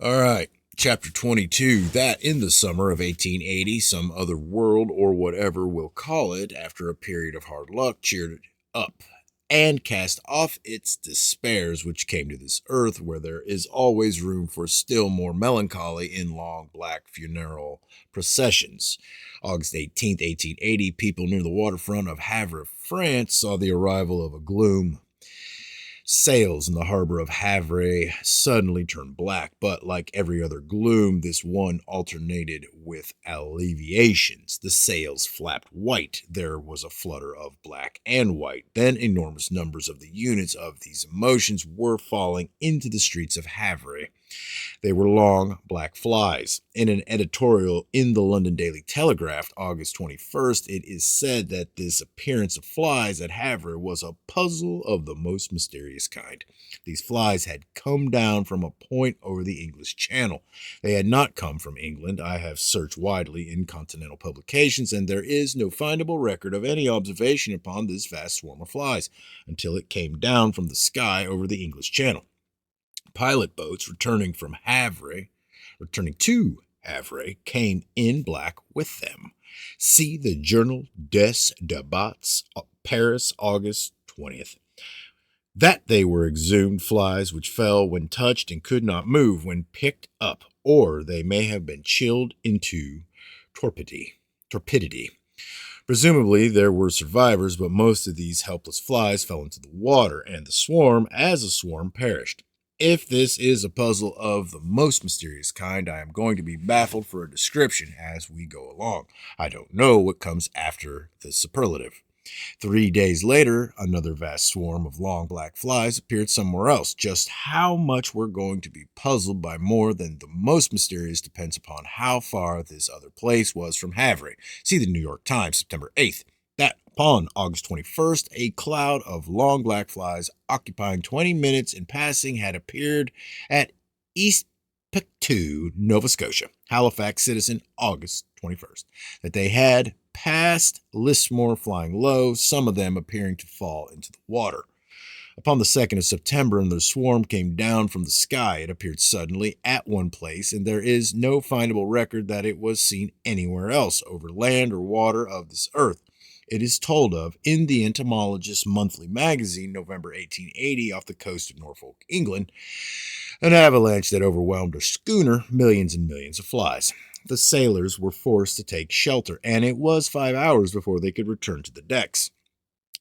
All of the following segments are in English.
All right. Chapter 22. That in the summer of 1880, some other world, or whatever we'll call it, after a period of hard luck, cheered up and cast off its despairs, which came to this earth where there is always room for still more melancholy in long black funeral processions. August 18th, 1880, people near the waterfront of Havre, France, saw the arrival of a gloom. Sails in the harbor of Havre suddenly turned black, but like every other gloom, this one alternated with alleviations. The sails flapped white. There was a flutter of black and white. Then enormous numbers of the units of these emotions were falling into the streets of Havre. They were long black flies. In an editorial in the London Daily Telegraph, August 21st, it is said that this appearance of flies at Havre was a puzzle of the most mysterious kind. These flies had come down from a point over the English Channel. They had not come from England. I have searched widely in continental publications, and there is no findable record of any observation upon this vast swarm of flies until it came down from the sky over the English Channel. Pilot boats returning to Havre, came in black with them. See the Journal des Débats, Paris, August 20th. That they were exhumed flies which fell when touched and could not move when picked up, or they may have been chilled into torpidity. Presumably, there were survivors, but most of these helpless flies fell into the water, and the swarm, as a swarm, perished. If this is a puzzle of the most mysterious kind, I am going to be baffled for a description as we go along. I don't know what comes after the superlative. 3 days later, another vast swarm of long black flies appeared somewhere else. Just how much we're going to be puzzled by more than the most mysterious depends upon how far this other place was from Havre. See the New York Times, September 8th. That upon August 21st, a cloud of long black flies occupying 20 minutes in passing had appeared at East Pictou, Nova Scotia. Halifax Citizen, August 21st. That they had passed Lismore flying low, some of them appearing to fall into the water. Upon the 2nd of September, another swarm came down from the sky. It appeared suddenly at one place, and there is no findable record that it was seen anywhere else over land or water of this earth. It is told of in the Entomologist's Monthly Magazine, November 1880, off the coast of Norfolk, England, an avalanche that overwhelmed a schooner, millions and millions of flies. The sailors were forced to take shelter, and it was 5 hours before they could return to the decks.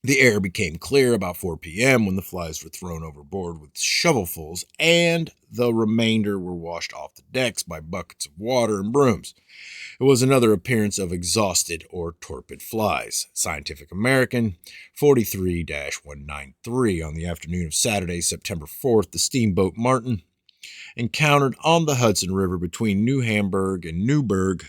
The air became clear about 4 p.m. when the flies were thrown overboard with shovelfuls, and the remainder were washed off the decks by buckets of water and brooms. It was another appearance of exhausted or torpid flies. Scientific American 43-193 on the afternoon of Saturday, September 4th, the steamboat Martin encountered on the Hudson River between New Hamburg and Newborough,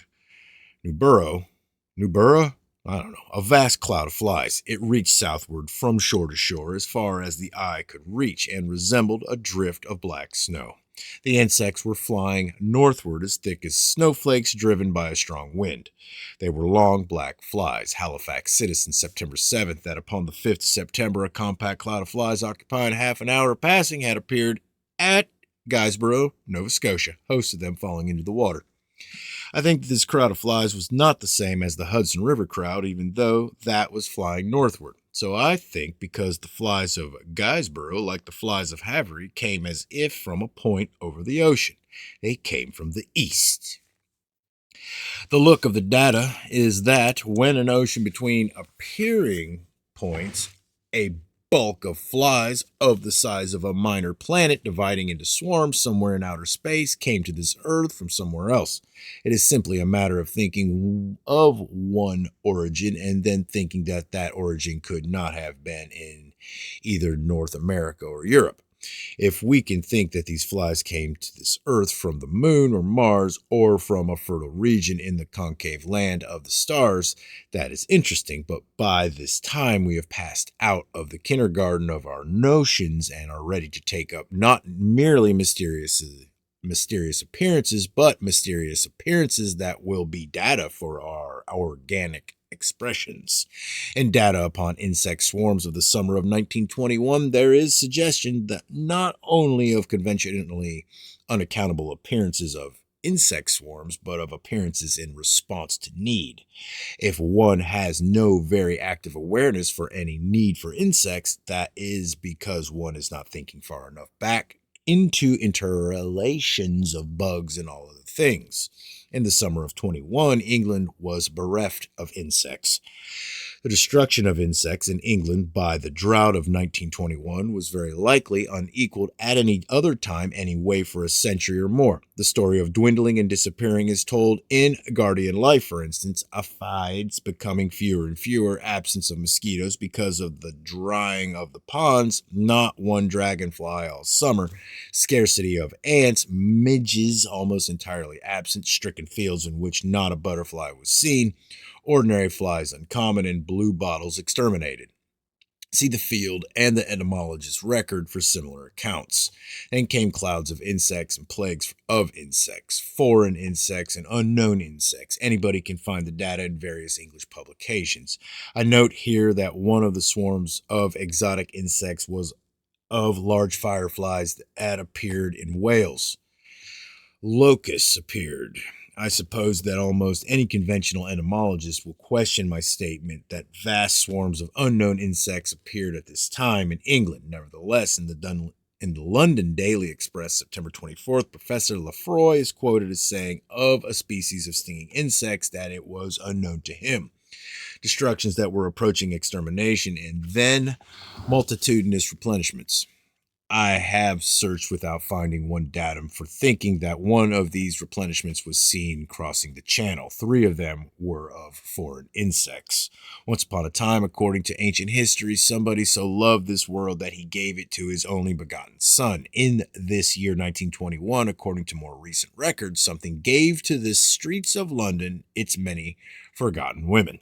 I don't know, a vast cloud of flies. It reached southward from shore to shore as far as the eye could reach and resembled a drift of black snow. The insects were flying northward as thick as snowflakes driven by a strong wind. They were long black flies. Halifax Citizen, September 7th, that upon the 5th of September, a compact cloud of flies occupying half an hour of passing had appeared at Guysborough, Nova Scotia, most of them falling into the water. I think this crowd of flies was not the same as the Hudson River crowd, even though that was flying northward. So I think because the flies of Guysborough, like the flies of Havre, came as if from a point over the ocean. They came from the east. The look of the data is that when an ocean between appearing points, a bulk of flies of the size of a minor planet dividing into swarms somewhere in outer space came to this earth from somewhere else. It is simply a matter of thinking of one origin and then thinking that that origin could not have been in either North America or Europe. If we can think that these flies came to this earth from the moon or Mars or from a fertile region in the concave land of the stars, that is interesting. But by this time, we have passed out of the kindergarten of our notions and are ready to take up not merely mysterious appearances, but mysterious appearances that will be data for our organic expressions. In data upon insect swarms of the summer of 1921, there is suggestion that not only of conventionally unaccountable appearances of insect swarms, but of appearances in response to need. If one has no very active awareness for any need for insects, that is because one is not thinking far enough back into interrelations of bugs and all other things. In the summer of 21, England was bereft of insects. The destruction of insects in England by the drought of 1921 was very likely unequaled at any other time anyway for a century or more. The story of dwindling and disappearing is told in Guardian Life, for instance, aphids becoming fewer and fewer, absence of mosquitoes because of the drying of the ponds, not one dragonfly all summer, scarcity of ants, midges almost entirely absent, stricken fields in which not a butterfly was seen, ordinary flies uncommon, and blue bottles exterminated. See the field and the entomologist's record for similar accounts. Then came clouds of insects and plagues of insects, foreign insects and unknown insects. Anybody can find the data in various English publications. I note here that one of the swarms of exotic insects was of large fireflies that had appeared in Wales. Locusts appeared. I suppose that almost any conventional entomologist will question my statement that vast swarms of unknown insects appeared at this time in England. Nevertheless, in the London Daily Express, September 24th, Professor Lefroy is quoted as saying of a species of stinging insects that it was unknown to him. Destructions that were approaching extermination and then multitudinous replenishments. I have searched without finding one datum for thinking that one of these replenishments was seen crossing the channel. 3 of them were of foreign insects. Once upon a time, according to ancient history, somebody so loved this world that he gave it to his only begotten son. In this year 1921, according to more recent records, something gave to the streets of London its many forgotten women.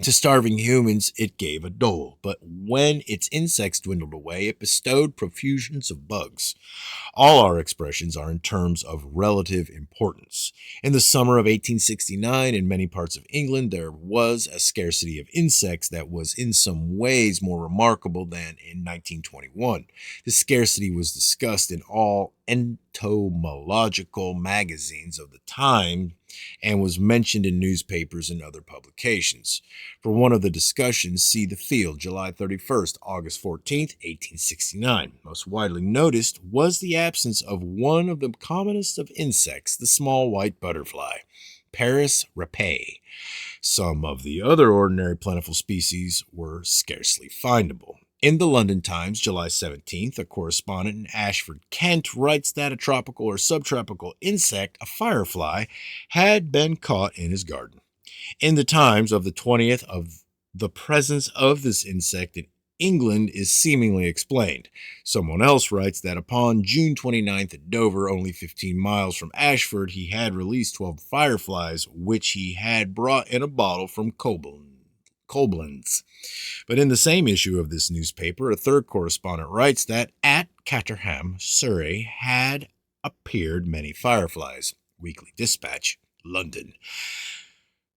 To starving humans, it gave a dole, but when its insects dwindled away, it bestowed profusions of bugs. All our expressions are in terms of relative importance. In the summer of 1869, in many parts of England, there was a scarcity of insects that was in some ways more remarkable than in 1921. The scarcity was discussed in all entomological magazines of the time and was mentioned in newspapers and other publications. For one of the discussions, see The Field, July 31st, August 14th, 1869. Most widely noticed was the absence of one of the commonest of insects, the small white butterfly, Paris rapae. Some of the other ordinary plentiful species were scarcely findable. In the London Times, July 17th, a correspondent in Ashford, Kent, writes that a tropical or subtropical insect, a firefly, had been caught in his garden. In the Times of the 20th, of the presence of this insect in England is seemingly explained. Someone else writes that upon June 29th at Dover, only 15 miles from Ashford, he had released 12 fireflies, which he had brought in a bottle from Koblenz. But in the same issue of this newspaper, a third correspondent writes that at Caterham, Surrey, had appeared many fireflies. Weekly Dispatch, London.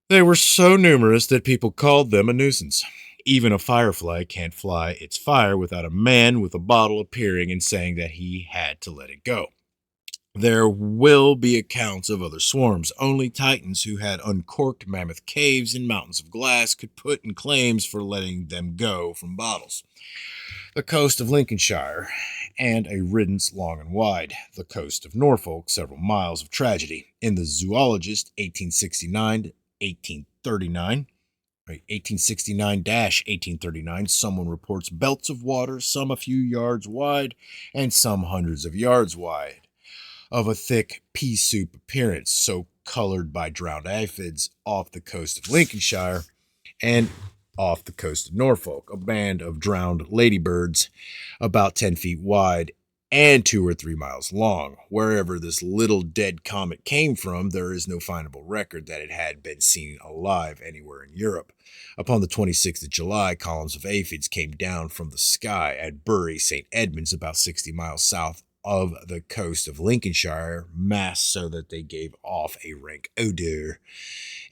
They were so numerous that people called them a nuisance. Even a firefly can't fly its fire without a man with a bottle appearing and saying that he had to let it go. There will be accounts of other swarms. Only titans who had uncorked mammoth caves and mountains of glass could put in claims for letting them go from bottles. The coast of Lincolnshire, and a riddance long and wide. The coast of Norfolk, several miles of tragedy. In the Zoologist, 1869-1839, someone reports belts of water, some a few yards wide, and some hundreds of yards wide, of a thick pea soup appearance, so colored by drowned aphids off the coast of Lincolnshire and off the coast of Norfolk, a band of drowned ladybirds about 10 feet wide and 2 or 3 miles long. Wherever this little dead comet came from, there is no findable record that it had been seen alive anywhere in Europe. Upon the 26th of July, columns of aphids came down from the sky at Bury St. Edmunds, about 60 miles south of the coast of Lincolnshire, massed so that they gave off a rank odor,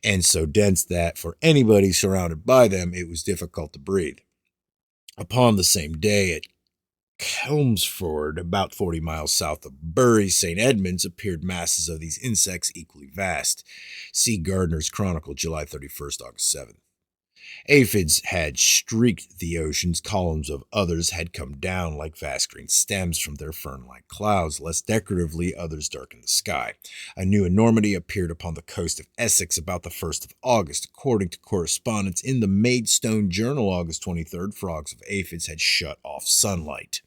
and so dense that for anybody surrounded by them it was difficult to breathe. Upon the same day at Chelmsford, about 40 miles south of Bury St. Edmunds, appeared masses of these insects equally vast. See Gardner's Chronicle, July 31st, August 7th. Aphids had streaked the oceans, columns of others had come down like vast green stems from their fern-like clouds. Less decoratively, others darkened the sky. A new enormity appeared upon the coast of Essex about the 1st of August. According to correspondence in the Maidstone Journal, August 23rd, frogs of aphids had shut off sunlight.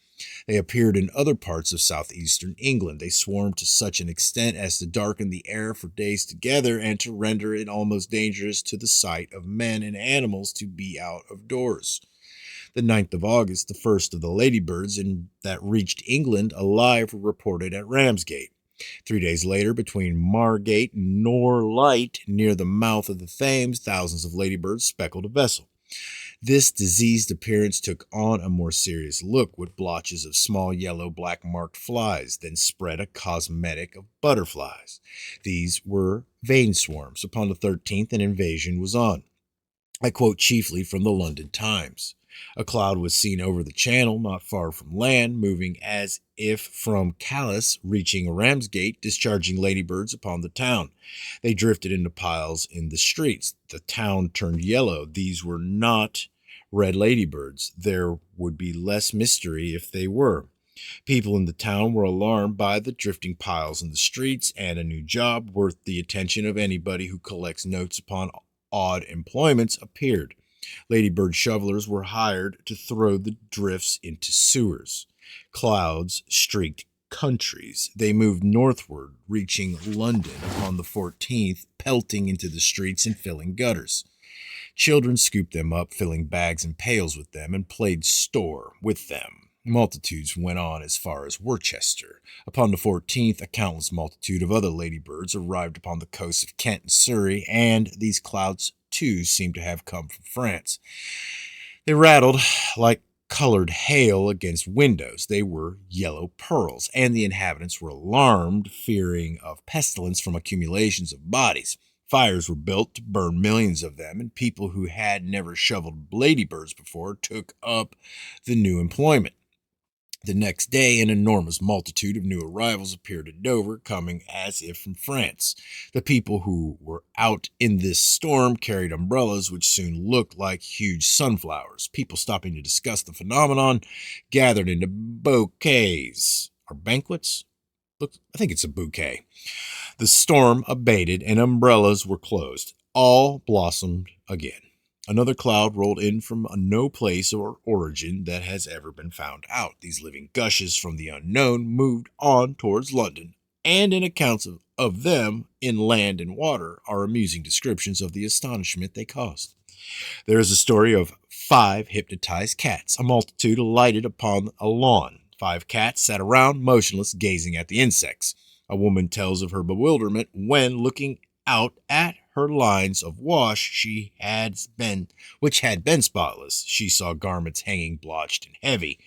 They appeared in other parts of southeastern England. They swarmed to such an extent as to darken the air for days together and to render it almost dangerous to the sight of men and animals to be out of doors. The 9th of August, the first of the ladybirds that reached England alive were reported at Ramsgate. 3 days later, between Margate and Norlight, near the mouth of the Thames, thousands of ladybirds speckled a vessel. This diseased appearance took on a more serious look, with blotches of small yellow black-marked flies, then spread a cosmetic of butterflies. These were vane swarms. Upon the 13th, an invasion was on. I quote chiefly from the London Times. A cloud was seen over the channel, not far from land, moving as if from Calais, reaching Ramsgate, discharging ladybirds upon the town. They drifted into piles in the streets. The town turned yellow. These were not red ladybirds. There would be less mystery if they were. People in the town were alarmed by the drifting piles in the streets, and a new job worth the attention of anybody who collects notes upon odd employments appeared. Ladybird shovelers were hired to throw the drifts into sewers. Clouds streaked countries. They moved northward, reaching London upon the 14th, pelting into the streets and filling gutters. Children scooped them up, filling bags and pails with them, and played store with them. Multitudes went on as far as Worcester. Upon the 14th, a countless multitude of other ladybirds arrived upon the coasts of Kent and Surrey, and these clouds too seemed to have come from France. They rattled like colored hail against windows. They were yellow pearls, and the inhabitants were alarmed, fearing of pestilence from accumulations of bodies. Fires were built to burn millions of them, and people who had never shoveled ladybirds before took up the new employment. The next day, an enormous multitude of new arrivals appeared at Dover, coming as if from France. The people who were out in this storm carried umbrellas, which soon looked like huge sunflowers. People stopping to discuss the phenomenon gathered into bouquets or banquets. Look, I think it's a bouquet. The storm abated and umbrellas were closed. All blossomed again. Another cloud rolled in from no place or origin that has ever been found out. These living gushes from the unknown moved on towards London, and in accounts of them in land and water are amusing descriptions of the astonishment they caused. There is a story of 5 hypnotized cats. A multitude alighted upon a lawn. 5 cats sat around, motionless, gazing at the insects. A woman tells of her bewilderment when, looking out at her lines of wash which had been spotless, she saw garments hanging blotched and heavy.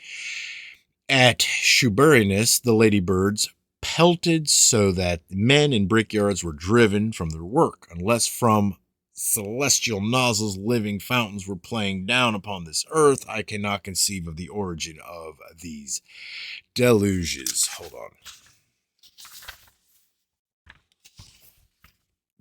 At Shoeburyness, the ladybirds pelted so that men in brickyards were driven from their work. Unless from celestial nozzles living fountains were playing down upon this earth, I cannot conceive of the origin of these deluges. Hold on.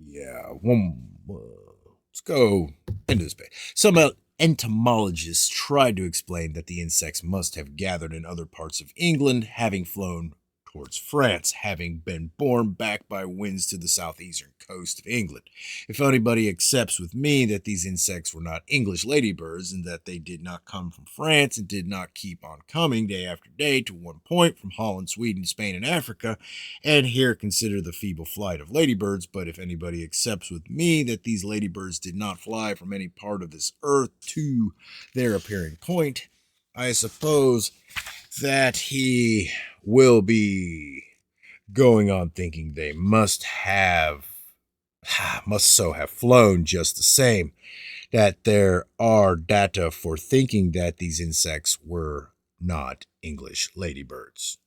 Yeah, let's go into this page. Some entomologists tried to explain that the insects must have gathered in other parts of England, having flown towards France, having been borne back by winds to the southeastern coast of England. If anybody accepts with me that these insects were not English ladybirds, and that they did not come from France and did not keep on coming day after day to one point from Holland, Sweden, Spain, and Africa, and here consider the feeble flight of ladybirds, but if anybody accepts with me that these ladybirds did not fly from any part of this earth to their appearing point, I suppose that he will be going on thinking they must so have flown just the same, that there are data for thinking that these insects were not English ladybirds.